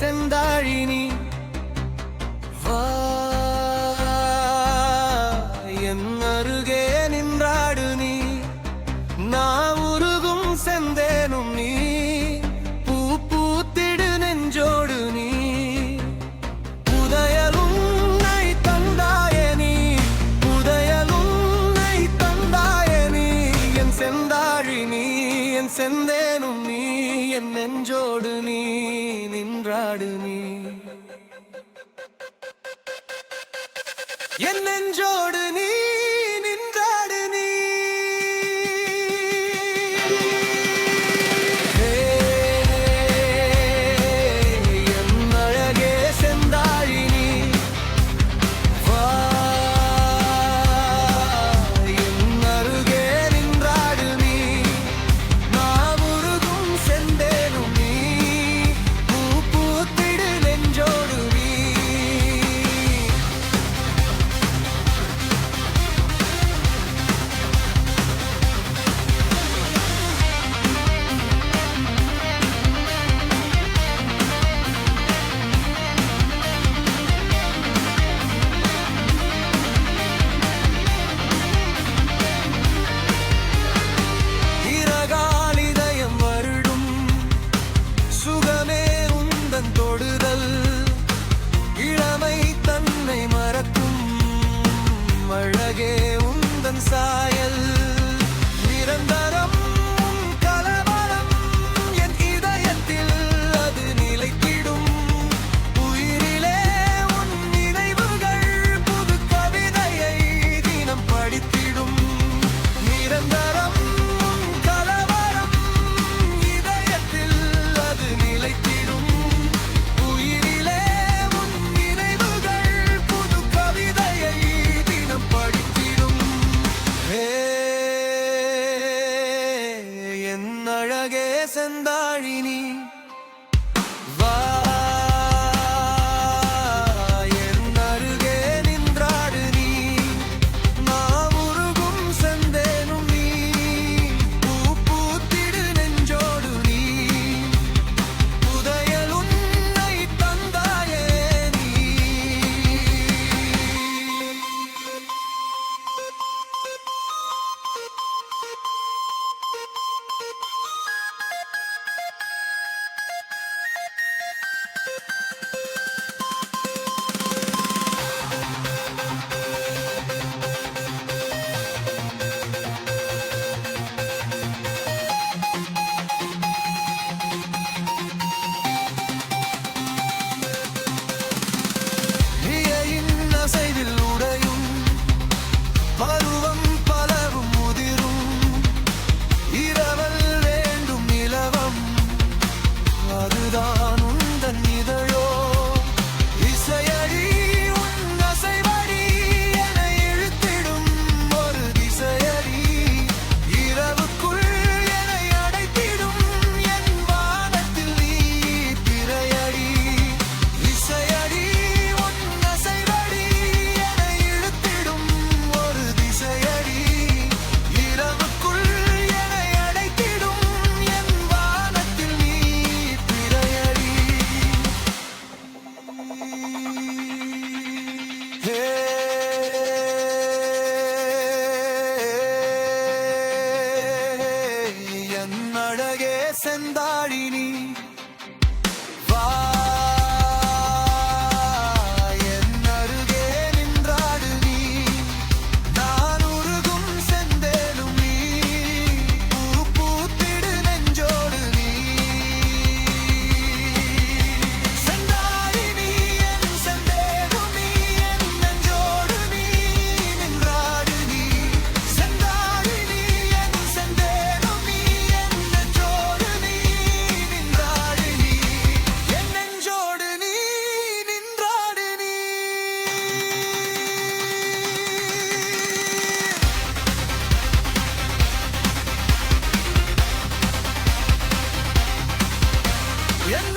செந்தாழினி வா என் அருகே நின்றாடு நீ நான் உருகும் செந்தேனும் நீ பூ பூத்திடு நெஞ்சோடு நீ புதையலும் நை தந்தாய நீ புதையலும் நை தந்தாய நீ என் செந்தாழினி என் செந்தேனும் நீ என் நெஞ்சோடு நீ நின்றாடு நீ என் நெஞ்சோடு நீ நின்றாடு நீ என் அழகே செந்தாழினி வா என் அருகே நின்றாடு நீ நான் உருகும் செந்தேனும் நீ பூ பூத்திடு நெஞ்சோடு நீ தொடுதல் இளமை தன்னை மறக்கும் அழகே உந்தன் சாயல் நிரந்தரம் கலவரம் என் இதயத்தில் அது நிலைத்திடும் உயிரிலே உன் நினைவுகள் புது கவிதையை தினம் படித்திடும் நிரந்தரம் கலவரம் இதயத்தில் அது நிலைத்திடும் அழகே செந்தாழினி வா என் அருகே நின்றாடு நீ நான் உருகும் செந்தேனும் நீ பூ பூத்திடு நெஞ்சோடு நீ புதையல் உன்னை தந்தாயே நீ அசைவில் உடையும் பருவம் பலரும் முதிரும் இரவல் வேண்டும் நிலவம் அதுதான் உந்தன் இதழோ இசையடி உன் அசைவடி என இழுத்திடும் ஒரு திசையடி இரவுக்குள் என்னை அடைத்திடும் என் வானத்தில் நீ பிறையடி இசையடி என் அழகே செந்தாழினி வா என் அருகே நின்றாடு நீ நான் உருகும் செந்தேனும் நீ பூ பூத்திடு நெஞ்சோடு நீ செந்தாழினி என் செந்தேனும் நீ என் நெஞ்சோடு நீ நின்றாடு நீ செந்தாழினி என் செந்தேனும் நீ என் நெஞ்சோடு நீ நின்றாடு நீ என் நெஞ்சோடு நீ நின்றாடு நீ என்